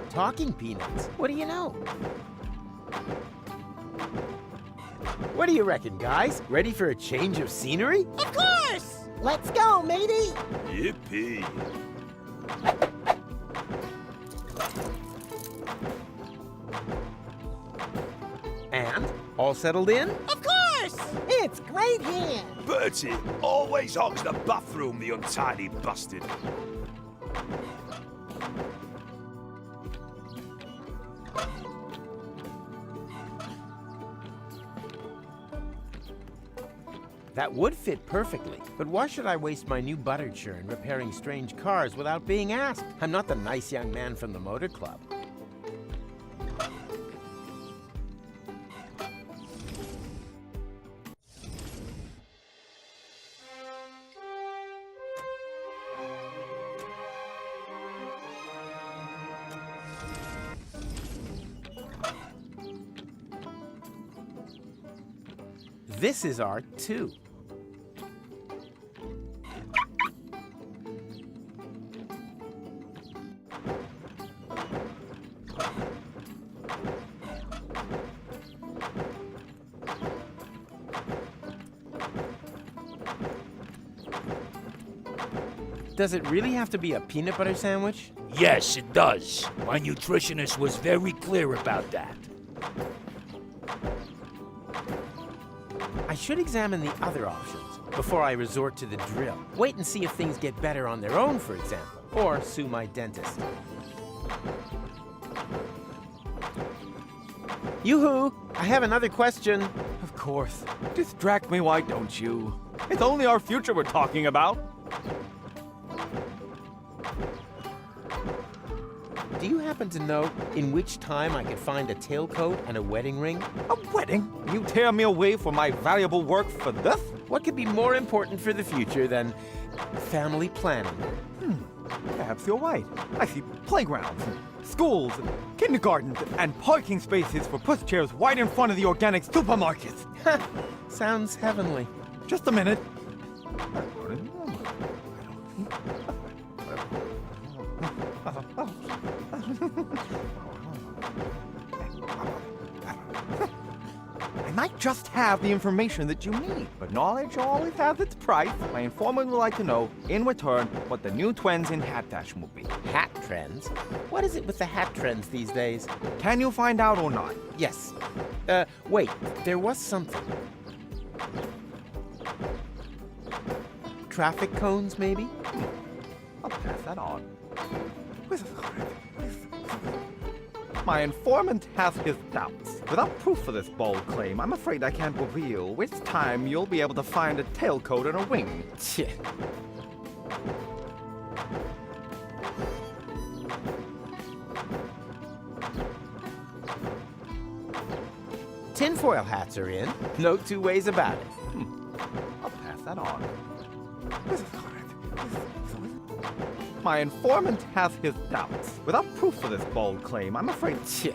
talking peanuts. What do you know? What do you reckon, guys? Ready for a change of scenery? Of course! Let's go, matey! Yippee! And? All settled in? Of course! It's great here! Bertie always hogs the bathroom, the untidy bastard. That would fit perfectly, but why should I waste my new butter churn repairing strange cars without being asked? I'm not the nice young man from the motor club. This is art, too. Does it really have to be a peanut butter sandwich? Yes, it does. My nutritionist was very clear about that. I should examine the other options before I resort to the drill. Wait and see if things get better on their own, for example, or sue my dentist. Yoo-hoo! I have another question. Of course. Distract me, why don't you? It's only our future we're talking about. Do you happen to know in which time I could find a tailcoat and a wedding ring? A wedding? You tear me away from my valuable work for this? What could be more important for the future than family planning? Perhaps you're right. I see playgrounds, and schools, and kindergartens, and parking spaces for pushchairs right in front of the organic supermarkets. Sounds heavenly. Just a minute. I might just have the information that you need, but knowledge always has its price. My informant would like to know, in return, what the new trends in hat fashion will be. Hat trends? What is it with the hat trends these days? Can you find out or not? Yes. Wait, there was something. Traffic cones, maybe? I'll pass that on. My informant has his doubts. Without proof of this bold claim, I'm afraid I can't reveal which time you'll be able to find a tailcoat and a wing. Tch. Tinfoil hats are in. No two ways about it. I'll pass that on. My informant has his doubts. Without proof of this bold claim, I'm afraid... Tch.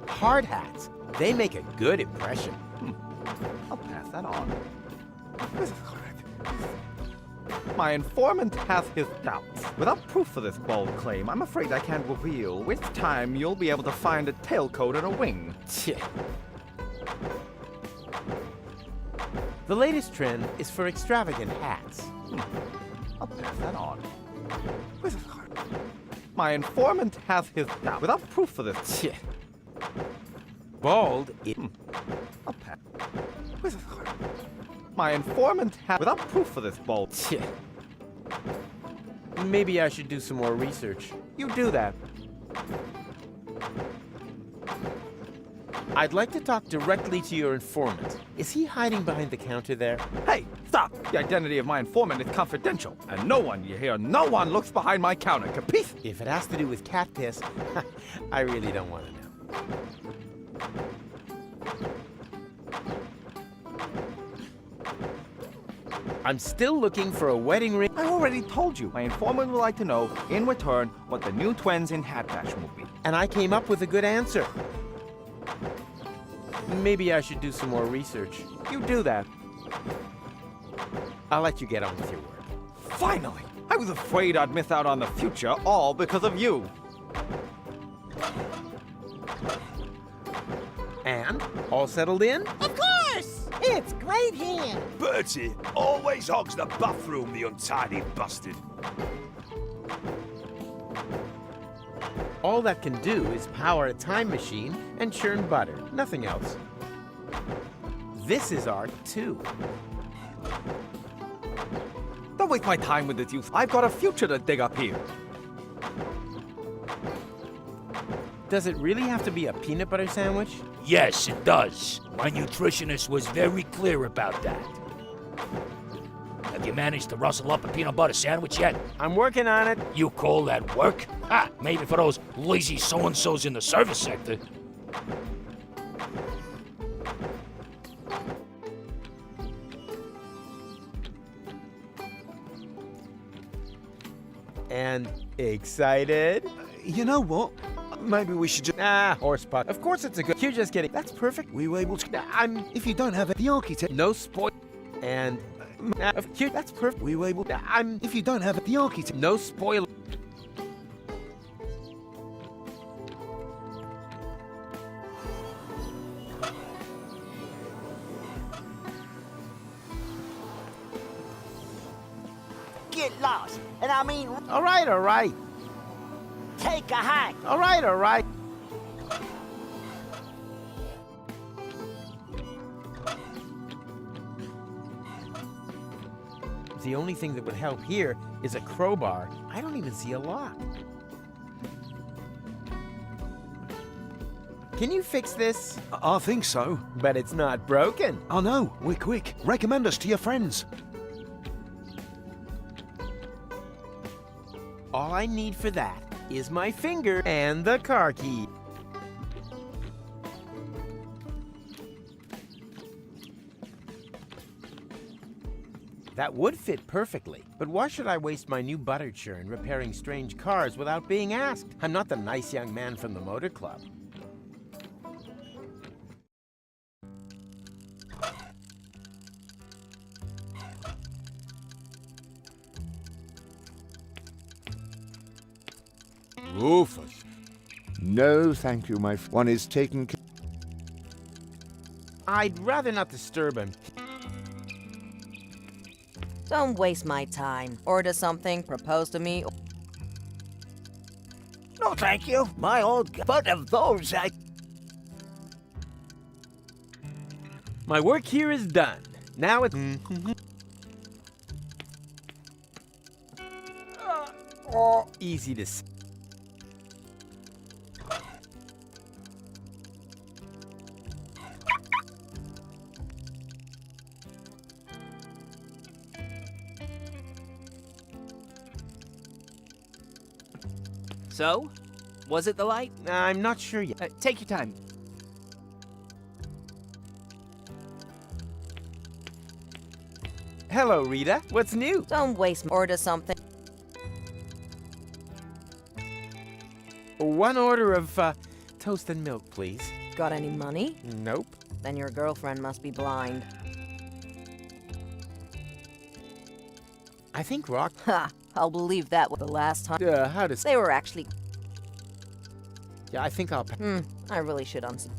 Hard hats. They make a good impression. I'll pass that on. My informant has his doubts. Without proof of this bold claim, I'm afraid I can't reveal which time you'll be able to find a tailcoat and a wing. Tch. The latest trend is for extravagant hats. I'll pass that on. My informant has his doubts. Without proof of this... Tch. Bald. I'll pass. My informant has... Without proof of this bold... Tch. Maybe I should do some more research. You do that. I'd like to talk directly to your informant. Is he hiding behind the counter there? Hey, stop! The identity of my informant is confidential, and no one, you hear, no one looks behind my counter, capiche? If it has to do with cat piss, I really don't want to know. I'm still looking for a wedding ring. I already told you. My informant would like to know, in return, what the new trends in hat fashion will be. And I came up with a good answer. Maybe I should do some more research. You do that. I'll let you get on with your work. Finally! I was afraid I'd miss out on the future, all because of you. And all settled in? Of course! It's great here. Bertie always hogs the bathroom, the untidy bastard. All that can do is power a time machine and churn butter, nothing else. This is art, too. Don't waste my time with this youth. I've got a future to dig up here. Does it really have to be a peanut butter sandwich? Yes, it does. My nutritionist was very clear about that. Have you managed to rustle up a peanut butter sandwich yet? I'm working on it. You call that work? Ha! Maybe for those lazy so-and-sos in the service sector. And excited? You know what? Maybe we should just... Ah, horsepuck. Of course it's a good... You're just kidding. That's perfect. We were able to... I'm... If you don't have it, the architect... No spoil... And... That's perfect. We were able... I'm... If you don't have it, the architect... No spoil... Get lost. And I mean, All right. take a hike. All right. The only thing that would help here is a crowbar. I don't even see a lock. Can you fix this? I think so. But it's not broken. I know. We're quick. Recommend us to your friends. All I need for that is my finger and the car key. That would fit perfectly, but why should I waste my new butter churn repairing strange cars without being asked? I'm not the nice young man from the motor club. Rufus. No, thank you, one is taken care. I'd rather not disturb him. Don't waste my time. Order something, propose to me. No, thank you. My old... But of those, My work here is done. Now it's... easy to see. So, was it the light? I'm not sure yet. Take your time. Hello, Rita. What's new? Don't waste. Order something. One order of toast and milk, please. Got any money? Nope. Then your girlfriend must be blind. I think Rock... Ha! I'll believe that was the last time. how does... They were actually... Yeah, I think I'll... I really should unsee.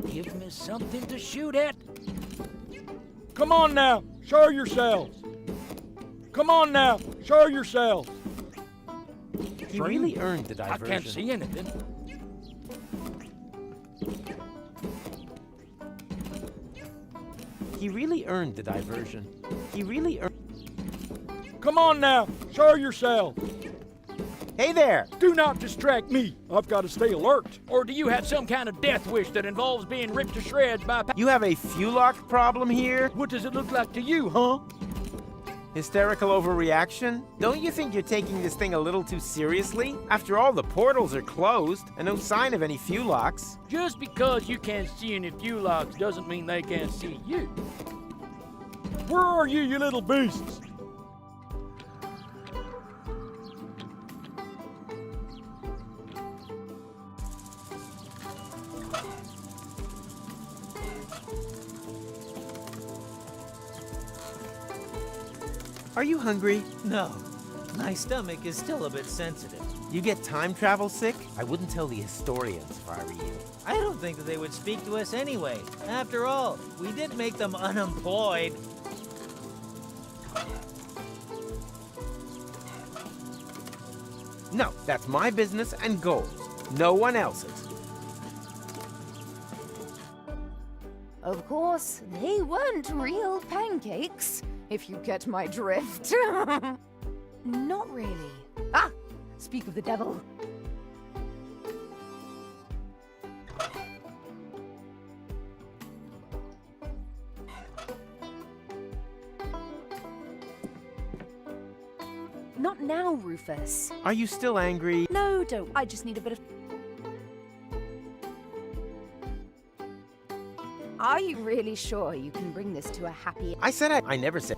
Give me something to shoot at. Come on now, show yourselves. Come on now, show yourselves. He really earned the I diversion. can't see anything. He really earned the diversion. He really earned... Come on now, show yourselves. Hey there! Do not distract me. I've got to stay alert. Or do you have some kind of death wish that involves being ripped to shreds by... You have a fuel-lock problem here? What does it look like to you, huh? Hysterical overreaction? Don't you think you're taking this thing a little too seriously? After all, the portals are closed, and no sign of any fuel locks. Just because you can't see any fuel locks doesn't mean they can't see you. Where are you, you little beasts? Are you hungry? No, my stomach is still a bit sensitive. You get time travel sick? I wouldn't tell the historians if I were you. I don't think that they would speak to us anyway. After all, we did make them unemployed. No, that's my business and goals. No one else's. Of course, they weren't real pancakes, if you get my drift. Not really. Ah! Speak of the devil. Not now, Rufus. Are you still angry? No, don't. I just need a bit of... Are you really sure you can bring this to a happy... I said I never said...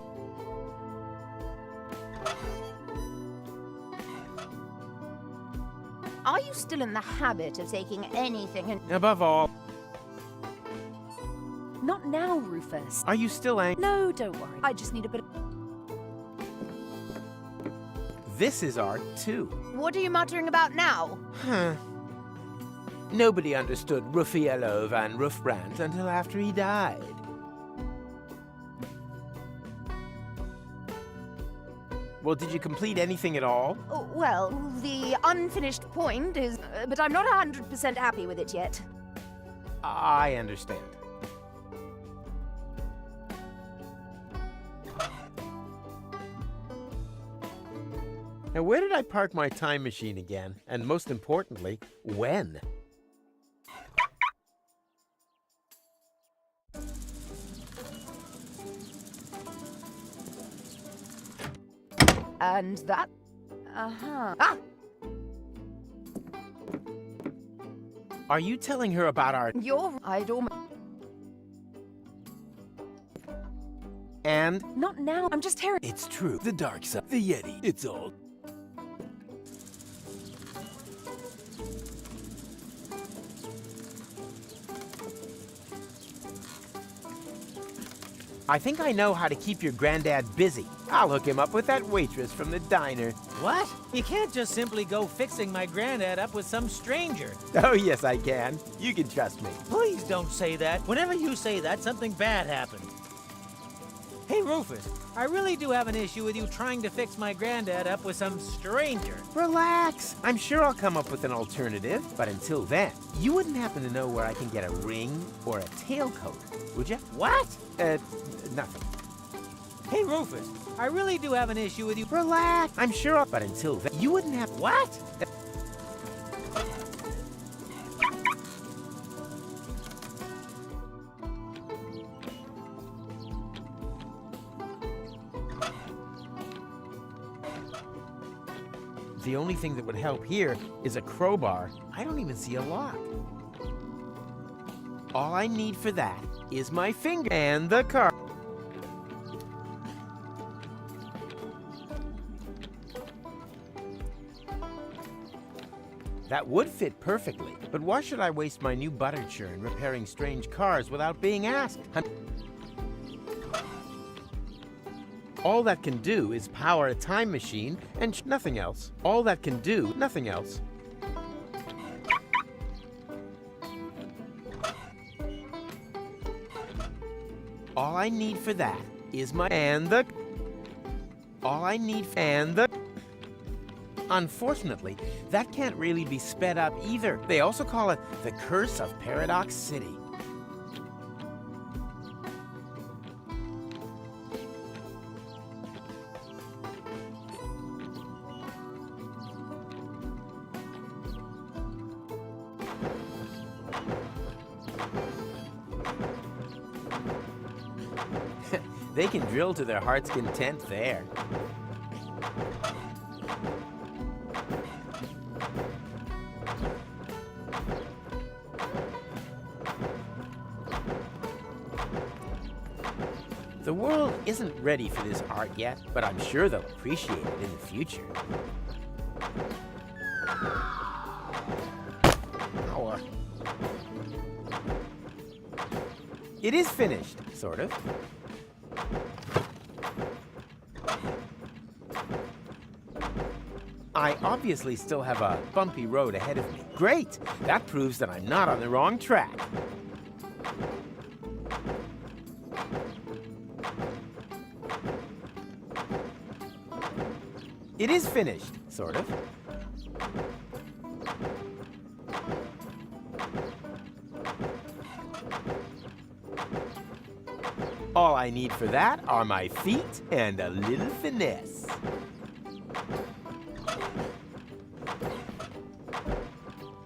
Are you still in the habit of taking anything and... Above all... Not now, Rufus. Are you still angry? No, don't worry. I just need a bit of... This is art, too. What are you muttering about now? Huh. Nobody understood Ruffiello van Rufbrandt until after he died. Well, did you complete anything at all? Oh, well, the unfinished point is... but I'm not 100% happy with it yet. I understand. Now, where did I park my time machine again? And most importantly, when? And that... Uh-huh. Ah! Are you telling her about our... I'd almost... And? Not now, I'm just hearing... It's true. The dark side. The Yeti. It's all... I think I know how to keep your granddad busy. I'll hook him up with that waitress from the diner. What? You can't just simply go fixing my granddad up with some stranger. Oh, yes, I can. You can trust me. Please don't say that. Whenever you say that, something bad happens. Hey, Rufus, I really do have an issue with you trying to fix my granddad up with some stranger. Relax. I'm sure I'll come up with an alternative. But until then, you wouldn't happen to know where I can get a ring or a tailcoat, would you? What? Nothing. Hey, Rufus, I really do have an issue with you. Relax. I'm sure But until then, you wouldn't have... What? The only thing that would help here is a crowbar. I don't even see a lock. All I need for that is my finger and the car. That would fit perfectly, but why should I waste my new butter churn repairing strange cars without being asked? All that can do is power a time machine and nothing else. All that can do, nothing else. All I need for that is my Unfortunately, that can't really be sped up either. They also call it the Curse of Paradox City. They can drill to their heart's content there. The world isn't ready for this art yet, but I'm sure they'll appreciate it in the future. It is finished, sort of. I obviously still have a bumpy road ahead of me. Great! That proves that I'm not on the wrong track. It is finished, sort of. All I need for that are my feet and a little finesse.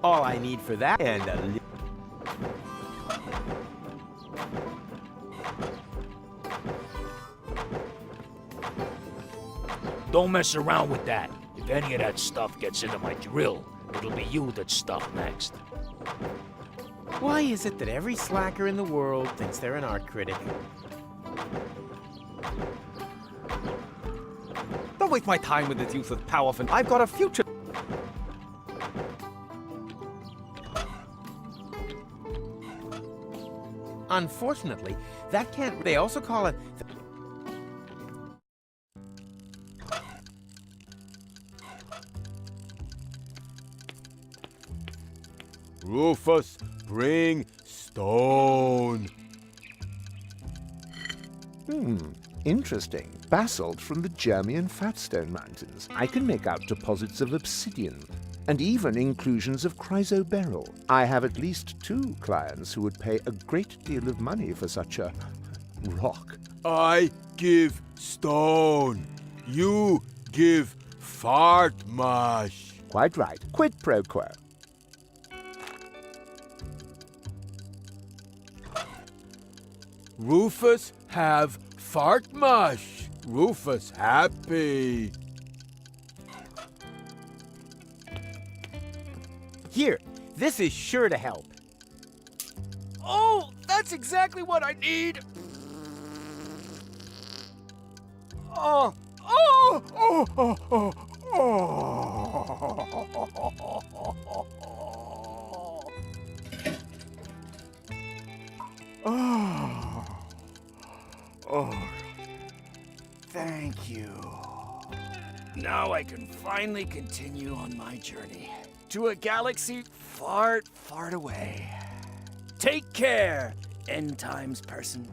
All I need for that and a little... Don't mess around with that. If any of that stuff gets into my drill, it'll be you that's stuffed next. Why is it that every slacker in the world thinks they're an art critic? Don't waste my time with this useless powerful. I've got a future. Unfortunately, that can't... They also call it... Rufus, bring stone. Interesting. Basalt from the Germian Fatstone Mountains. I can make out deposits of obsidian, and even inclusions of chrysoberyl. I have at least 2 clients who would pay a great deal of money for such a rock. I give stone. You give fart mash. Quite right. Quid pro quo. Rufus have fart mash. Rufus happy. Here, this is sure to help. Oh, that's exactly what I need. Oh, oh, oh, oh, oh, oh. Oh. Oh. Thank you. Now I can finally continue on my journey to a galaxy far, far away. Take care, end times person.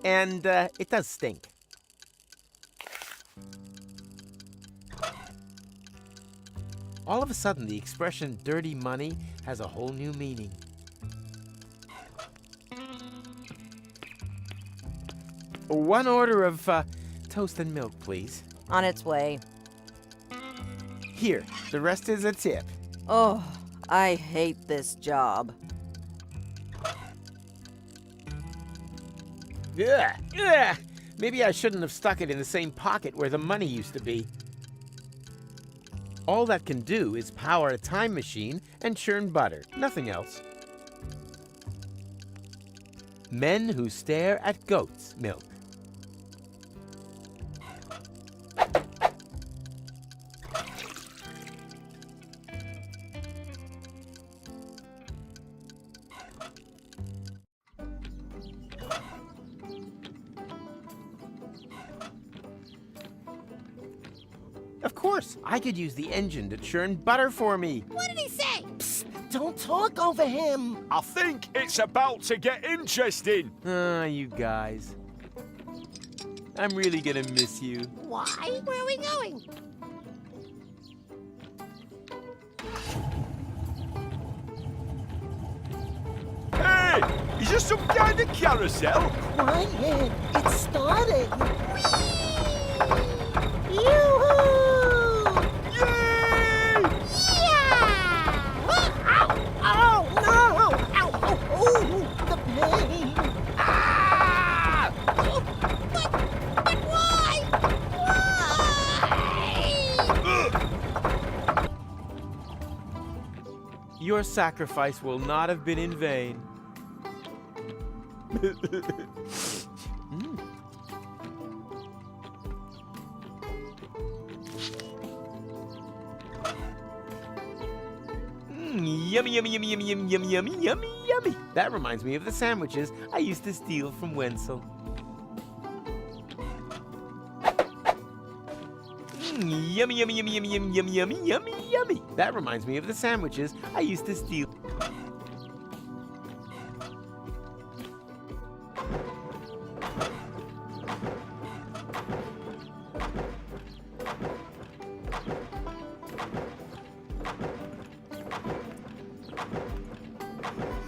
And it does stink. All of a sudden, the expression dirty money has a whole new meaning. One order of toast and milk, please. On its way. Here, the rest is a tip. Oh, I hate this job. Ugh. Maybe I shouldn't have stuck it in the same pocket where the money used to be. All that can do is power a time machine and churn butter, nothing else. Men who stare at goat's milk. Of course, I could use the engine to churn butter for me. What did he say? Psst, don't talk over him. I think it's about to get interesting. Ah, you guys. I'm really gonna miss you. Why? Where are we going? Hey, is this some kind of carousel? Quiet. It started. Yoo-hoo! Yay! Yeah! Ow! No! Ow! Oh! The pain! Ah! But why? Why? Your sacrifice will not have been in vain. Yummy, yummy, yummy, yummy, yummy, yummy, yummy, yummy, yummy. That reminds me of the sandwiches I used to steal from Wenzel. Yummy, yummy, yummy, yummy, yummy, yummy, yummy, yummy, yummy. That reminds me of the sandwiches I used to steal.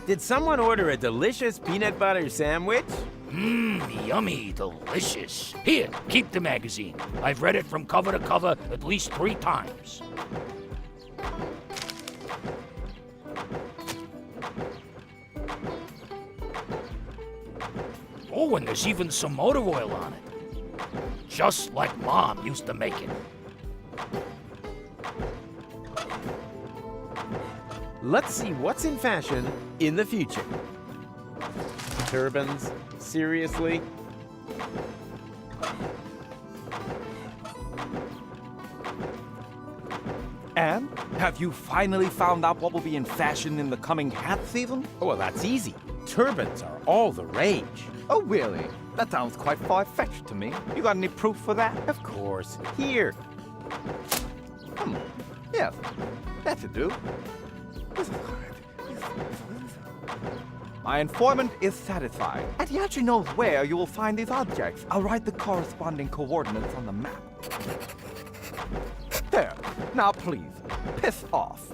Did someone order a delicious peanut butter sandwich? Mmm, yummy, delicious. Here, keep the magazine. I've read it from cover to cover at least 3 times. Oh, and there's even some motor oil on it. Just like Mom used to make it. Let's see what's in fashion in the future. Turbans? Seriously? And have you finally found out what will be in fashion in the coming hat season? Oh, well, that's easy. Turbans are all the rage. Oh, really? That sounds quite far-fetched to me. You got any proof for that? Of course. Here. Yes, that'll do. My informant is satisfied, and he actually knows where you will find these objects. I'll write the corresponding coordinates on the map. There. Now, please, piss off.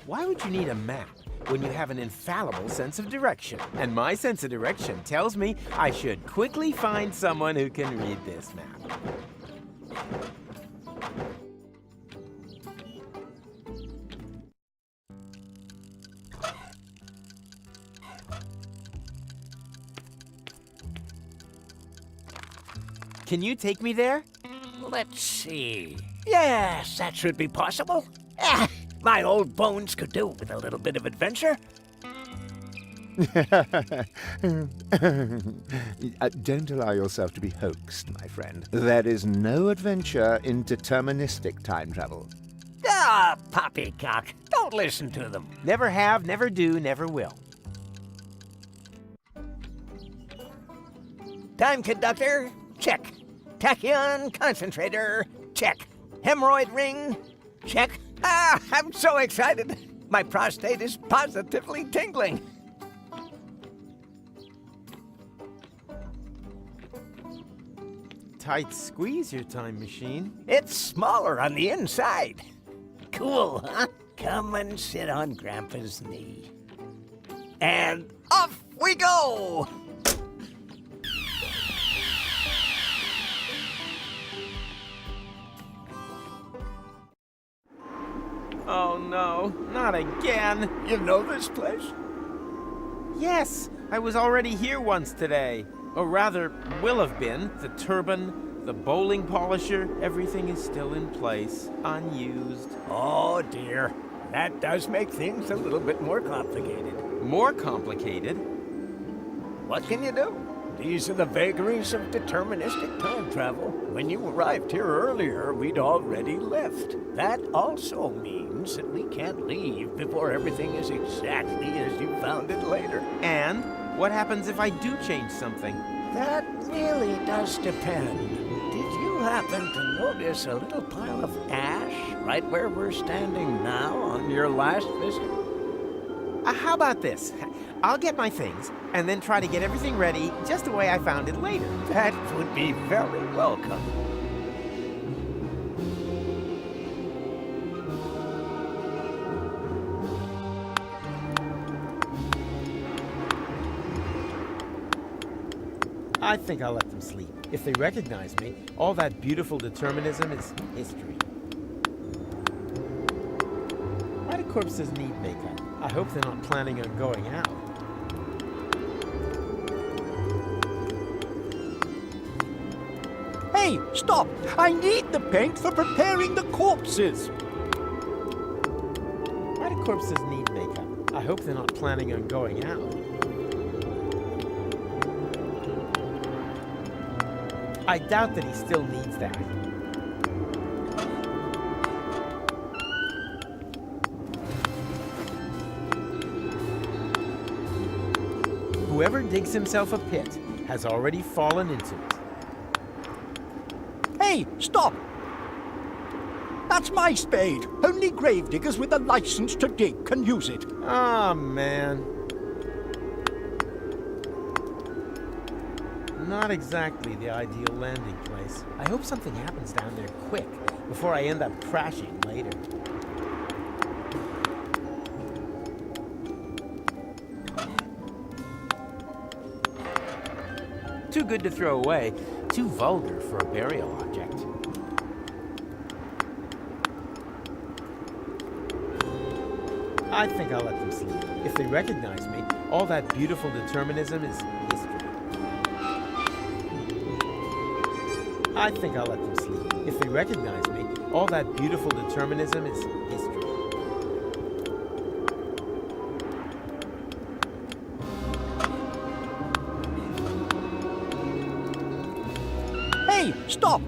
Why would you need a map when you have an infallible sense of direction? And my sense of direction tells me I should quickly find someone who can read this map. Can you take me there? Let's see. Yes, that should be possible. My old bones could do with a little bit of adventure. Don't allow yourself to be hoaxed, my friend. There is no adventure in deterministic time travel. Ah, poppycock. Don't listen to them. Never have, never do, never will. Time conductor, check. Tachyon concentrator, check. Hemorrhoid ring, check. Ah, I'm so excited. My prostate is positively tingling. Tight squeeze, your time machine. It's smaller on the inside. Cool, huh? Come and sit on Grandpa's knee. And off we go! Oh no, not again. You know this place? Yes, I was already here once today. Or rather, will have been. The turban, the bowling polisher, everything is still in place, unused. Oh dear, that does make things a little bit more complicated. More complicated? What can you do? These are the vagaries of deterministic time travel. When you arrived here earlier, we'd already left. That also means that we can't leave before everything is exactly as you found it later. And what happens if I do change something? That really does depend. Did you happen to notice a little pile of ash right where we're standing now on your last visit? How about this? I'll get my things, and then try to get everything ready just the way I found it later. That would be very welcome. I think I'll let them sleep. If they recognize me, all that beautiful determinism is history. Why do corpses need makeup? I hope they're not planning on going out. Hey, stop! I need the paint for preparing the corpses. Why do corpses need makeup? I hope they're not planning on going out. I doubt that he still needs that. Whoever digs himself a pit has already fallen into it. Hey, stop! That's my spade. Only gravediggers with a license to dig can use it. Ah, man. Not exactly the ideal landing place. I hope something happens down there quick before I end up crashing later. Too good to throw away, too vulgar for a burial object. I think I'll let them sleep. If they recognize me, all that beautiful determinism is history. I think I'll let them sleep. If they recognize me, all that beautiful determinism is history. Hey, stop!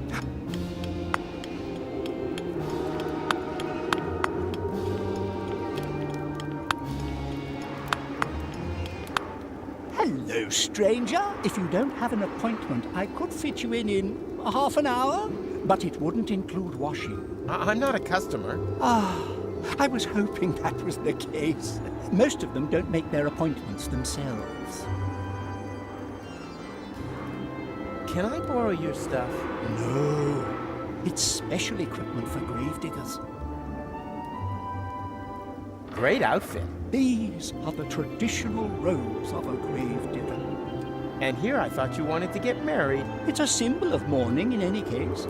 Hello, stranger. If you don't have an appointment, I could fit you in half an hour, but it wouldn't include washing. I'm not a customer. I was hoping that was the case. Most of them don't make their appointments themselves. Can I borrow your stuff? No. It's special equipment for gravediggers. Great outfit. These are the traditional robes of a gravedigger. And here I thought you wanted to get married. It's a symbol of mourning in any case.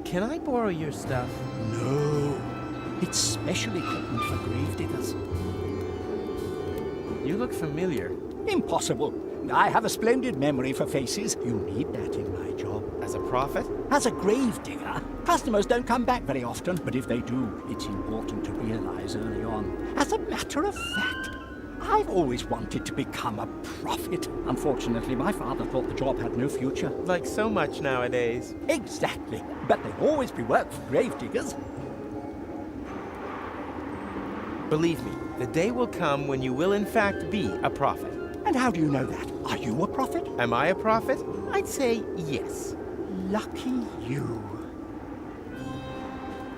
Can I borrow your stuff? No. It's special equipment for gravediggers. You look familiar. Impossible. I have a splendid memory for faces. You need that in my job. As a prophet? As a gravedigger, customers don't come back very often, but if they do, it's important to realize early on. As a matter of fact, I've always wanted to become a prophet. Unfortunately, my father thought the job had no future. Like so much nowadays. Exactly. But there'll always be work for gravediggers. Believe me, the day will come when you will in fact be a prophet. And how do you know that? Are you a prophet? Am I a prophet? I'd say yes. Lucky you.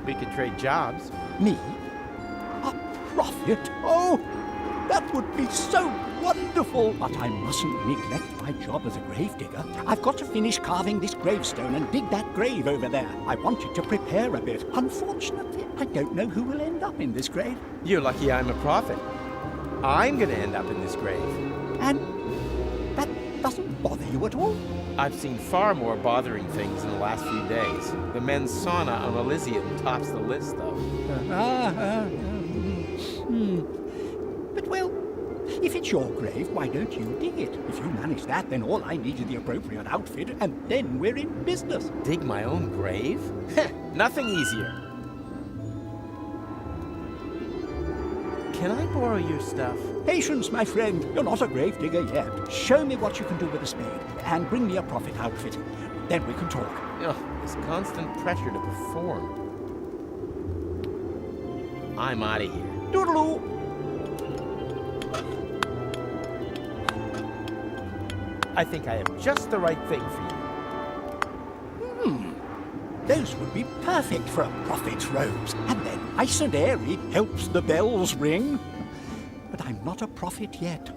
We could trade jobs. Me? A prophet? Oh, that would be so wonderful. But I mustn't neglect my job as a gravedigger. I've got to finish carving this gravestone and dig that grave over there. I wanted to prepare a bit. Unfortunately, I don't know who will end up in this grave. You're lucky I'm a prophet. I'm gonna end up in this grave. And that doesn't bother you at all? I've seen far more bothering things in the last few days. The men's sauna on Elysium tops the list, though. But well, if it's your grave, why don't you dig it? If you manage that, then all I need is the appropriate outfit, and then we're in business. Dig my own grave? Nothing easier. Can I borrow your stuff? Patience, my friend. You're not a gravedigger yet. Show me what you can do with a spade, and bring me a prophet outfit. Then we can talk. Ugh, this constant pressure to perform. I'm out of here. Doodaloo! I think I have just the right thing for you. Those would be perfect for a prophet's robes. And then nice and airy, helps the bells ring. But I'm not a prophet yet.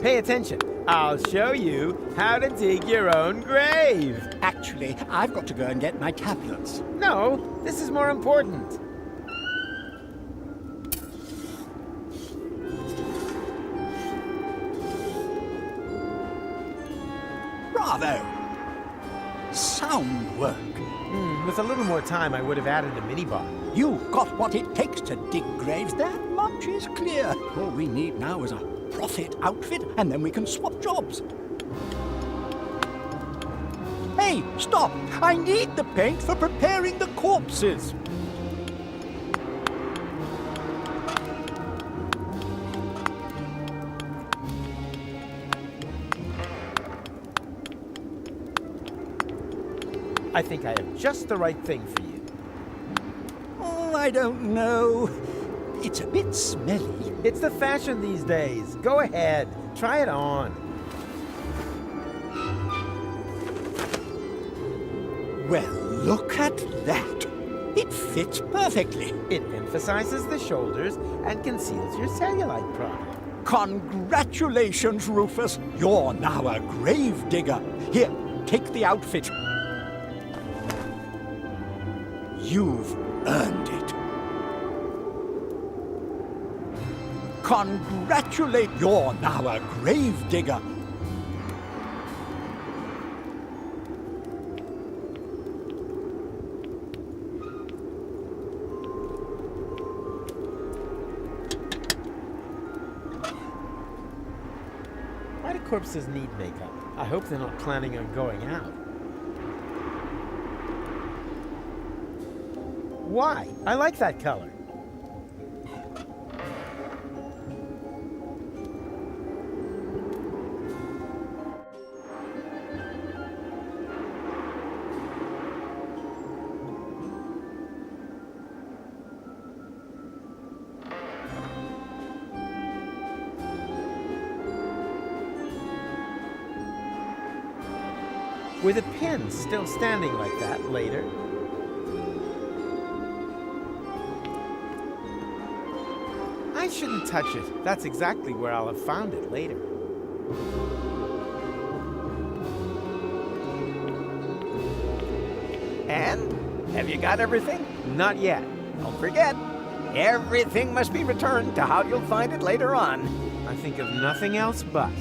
Pay attention. I'll show you how to dig your own grave. Actually, I've got to go and get my tablets. No, this is more important. Bravo! Sound work. With a little more time, I would have added a minibar. You've got what it takes to dig graves. That much is clear. All we need now is a prophet outfit, and then we can swap jobs. Hey, Hey, stop! I need the paint for preparing the corpses. I think I have just the right thing for you. Oh, I don't know. It's a bit smelly. It's the fashion these days. Go ahead, try it on. Well, look at that. It fits perfectly. It emphasizes the shoulders and conceals your cellulite problem. Congratulations, Rufus. You're now a grave digger. Here, take the outfit. You've earned it. Congratulate. You're now a grave digger. Why do corpses need makeup? I hope they're not planning on going out. Why? I like that color. Were the pins still standing like that later? I shouldn't touch it. That's exactly where I'll have found it later. And? Have you got everything? Not yet. Don't forget, everything must be returned to how you'll find it later on. I think of nothing else but.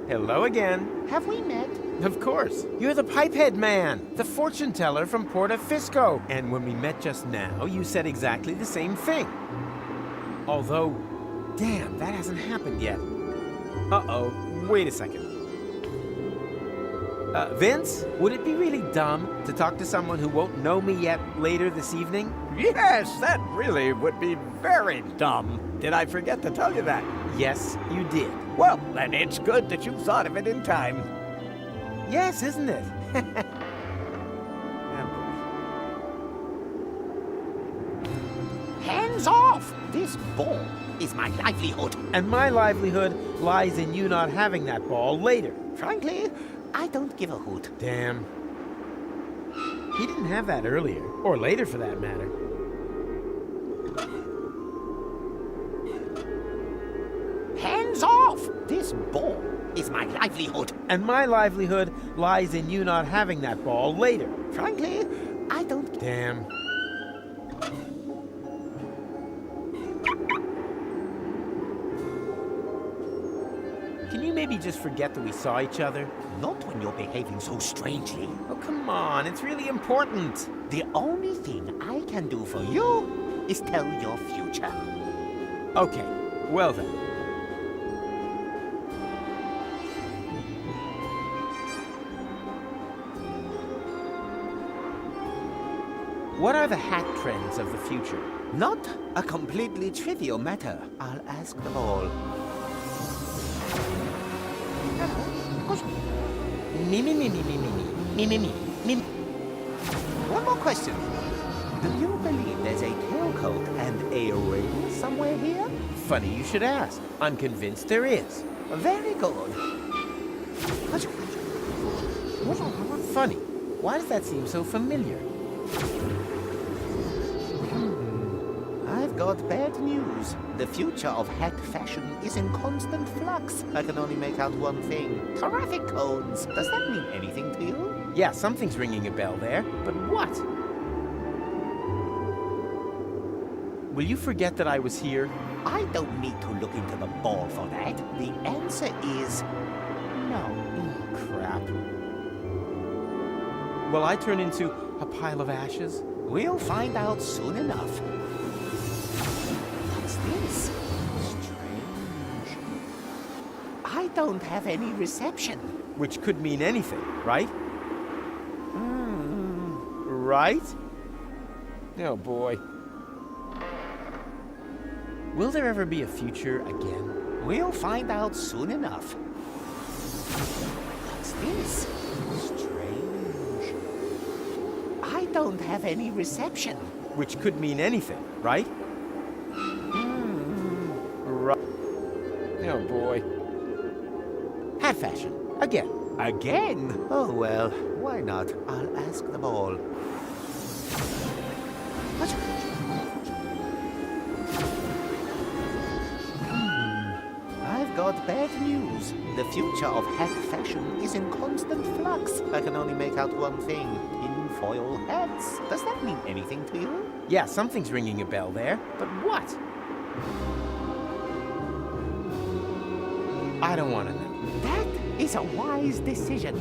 Hello again. Have we met? Of course. You're the Pipehead Man, the fortune teller from Porta Fisco. And when we met just now, you said exactly the same thing. Although, damn, that hasn't happened yet. Uh-oh, wait a second. Vince, would it be really dumb to talk to someone who won't know me yet later this evening? Yes, that really would be very dumb. Did I forget to tell you that? Yes, you did. Well, then it's good that you thought of it in time. Yes, isn't it? Hands off! This ball is my livelihood. And my livelihood lies in you not having that ball later. Frankly, I don't give a hoot. Damn. He didn't have that earlier, or later for that matter. Hands off! This ball is my livelihood. And my livelihood lies in you not having that ball later. Frankly, I don't... Damn. Can you maybe just forget that we saw each other? Not when you're behaving so strangely. Oh, come on, it's really important. The only thing I can do for you is tell your future. Okay, well then. What are the hat trends of the future? Not a completely trivial matter. I'll ask them all. Me. One more question. Do you believe there's a tailcoat and a ring somewhere here? Funny you should ask. I'm convinced there is. Very good. Funny. Why does that seem so familiar? I've got bad news. The future of hat fashion is in constant flux. I can only make out one thing. Traffic cones. Does that mean anything to you? Yeah, something's ringing a bell there. But what? Will you forget that I was here? I don't need to look into the ball for that. The answer is no. Crap. Will I turn into a pile of ashes? We'll find out soon enough. What's this? Strange. I don't have any reception. Which could mean anything, right? Right? Oh boy. Will there ever be a future again? We'll find out soon enough. What's this? Strange. I don't have any reception. Which could mean anything, right? Right. Oh boy. Hat fashion. Again. Again? Oh well, why not? I'll ask them all. I've got bad news. The future of hat fashion is in constant flux. I can only make out one thing. Tinfoil hats. Does that mean anything to you? Yeah, something's ringing a bell there. But what? I don't want to know. That is a wise decision.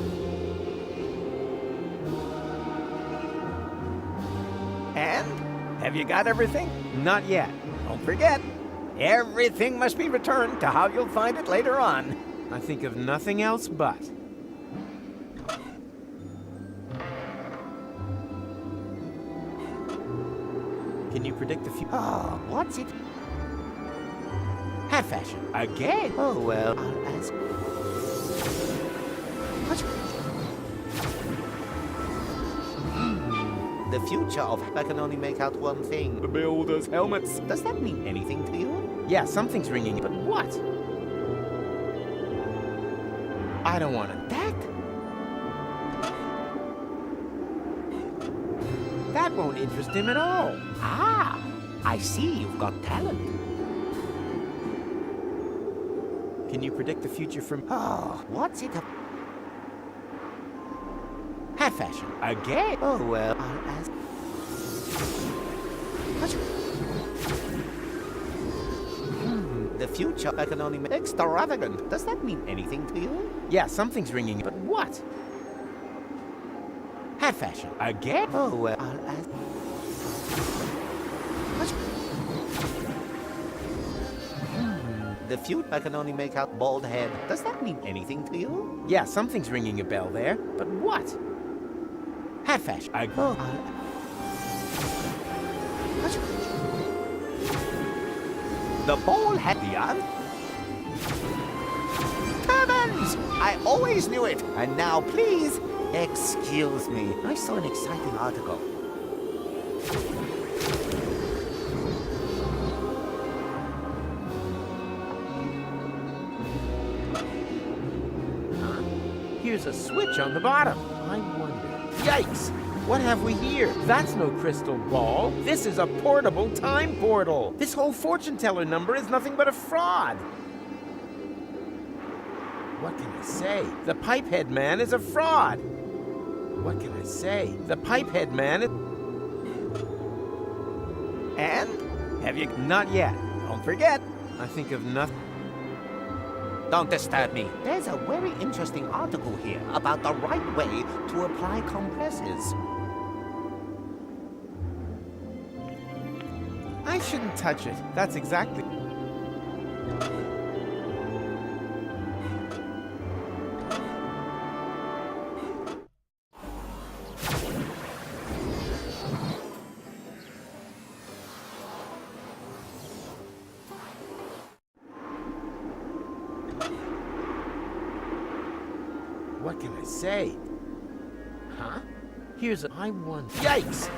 And? Have you got everything? Not yet. Don't forget, everything must be returned to how you'll find it later on. I think of nothing else but. Can you predict the future? Oh, what's it? Hat fashion. Again? Oh well, I'll ask. The future of I can only make out one thing. The builder's helmets. Does that mean anything to you? Yeah, something's ringing, but what? I don't want to. That won't interest him at all. Ah, I see you've got talent. Can you predict the future from... Oh, what's it? Hat fashion. Again? Oh well, I'll ask. The future I can only make extravagant. Does that mean anything to you? Yeah, something's ringing, but what? Hat fashion. Again? Oh well, I'll ask. The future I can only make out bald head. Does that mean anything to you? Yeah, something's ringing a bell there, but what? Hat fashion. Oh, the ball hat beyond. Turbans! I always knew it. And now, please, excuse me. I saw an exciting article. Here's a switch on the bottom. I wonder. Yikes! What have we here? That's no crystal ball. This is a portable time portal. This whole fortune teller number is nothing but a fraud. What can I say? The Pipehead Man is a fraud. What can I say? The Pipehead Man is... And? Have you... Not yet. Don't forget. I think of nothing. Don't disturb me. There's a very interesting article here about the right way to apply compressors. I shouldn't touch it. That's exactly... What can I say? Huh? Here's a... I won. Yikes!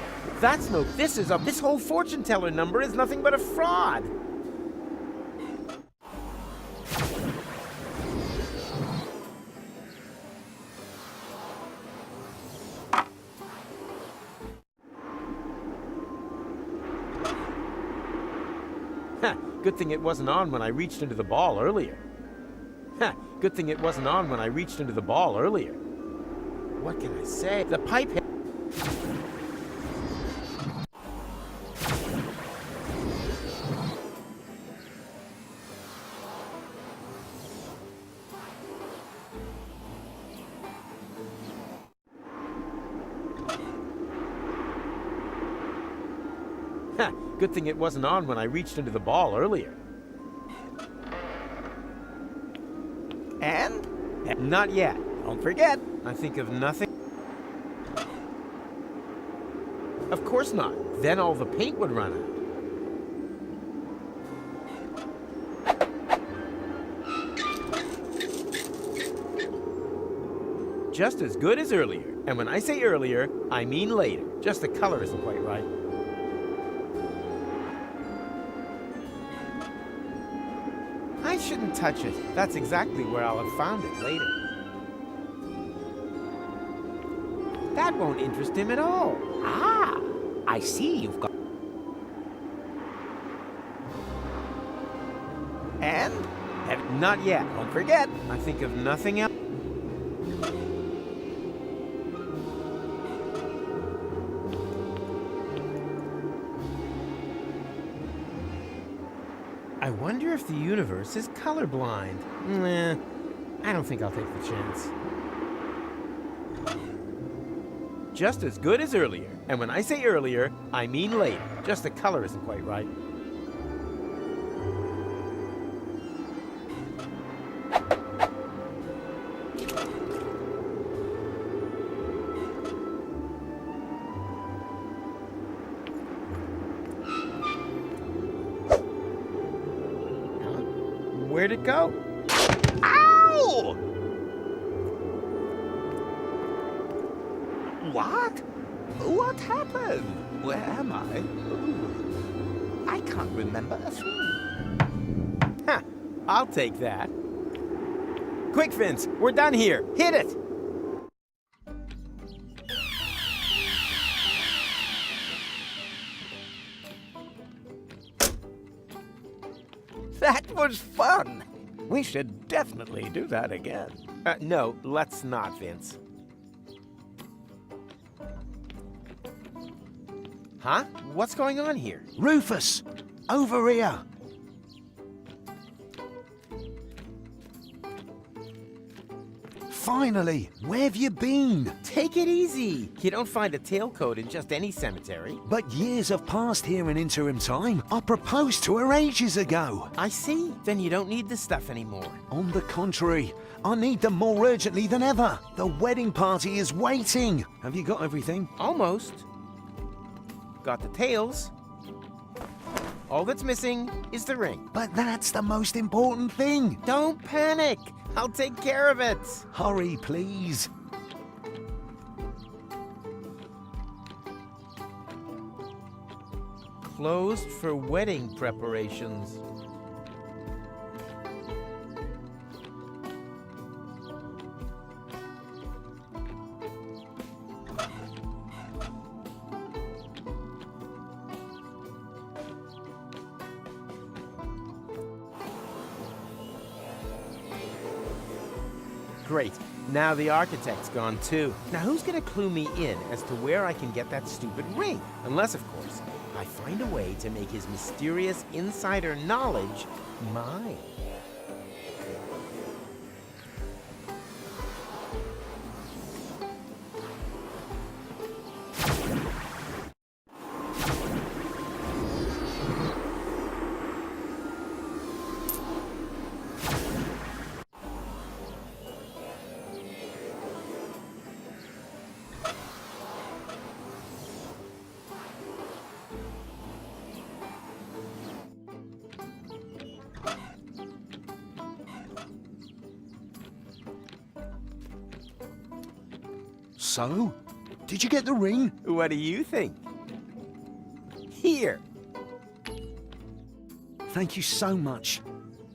That's no... This is a... This whole fortune teller number is nothing but a fraud. Ha! Good thing it wasn't on when I reached into the ball earlier. Ha! Good thing it wasn't on when I reached into the ball earlier. What can I say? The Pipehead... Ha! Good thing it wasn't on when I reached into the ball earlier. And? Not yet. Don't forget. I think of nothing. Of course not. Then all the paint would run out. Just as good as earlier. And when I say earlier, I mean later. Just the color isn't quite right. I shouldn't touch it. That's exactly where I'll have found it later. That won't interest him at all. Ah, I see you've got... And? Not yet. Don't forget. I think of nothing else. I wonder if the universe is colorblind. Nah, I don't think I'll take the chance. Just as good as earlier. And when I say earlier, I mean later. Just the color isn't quite right. Where'd it go? Ow! What? What happened? Where am I? Ooh. I can't remember a thing. Ha! I'll take that. Quick, Vince, we're done here. Hit it! That was fun. We should definitely do that again. No, let's not, Vince. Huh? What's going on here? Rufus! Over here! Finally! Where have you been? Take it easy. You don't find a tailcoat in just any cemetery. But years have passed here in interim time. I proposed to her ages ago. I see. Then you don't need this stuff anymore. On the contrary, I need them more urgently than ever. The wedding party is waiting. Have you got everything? Almost. Got the tails. All that's missing is the ring. But that's the most important thing. Don't panic. I'll take care of it. Hurry, please. Closed for wedding preparations. Great. Now the architect's gone too. Now who's gonna clue me in as to where I can get that stupid ring? Unless, of course, I find a way to make his mysterious insider knowledge mine. So, did you get the ring? What do you think? Here. Thank you so much.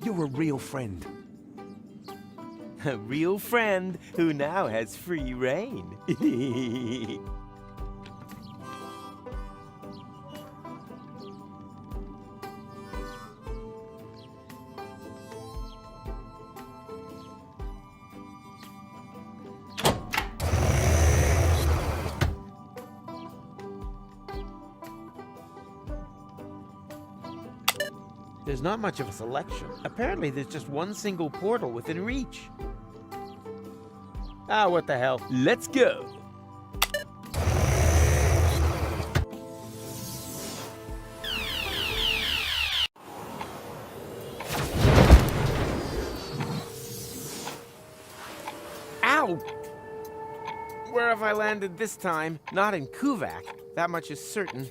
You're a real friend. A real friend who now has free reign. There's not much of a selection. Apparently, there's just one single portal within reach. Ah, what the hell? Let's go! Ow! Where have I landed this time? Not in Kuvak, that much is certain.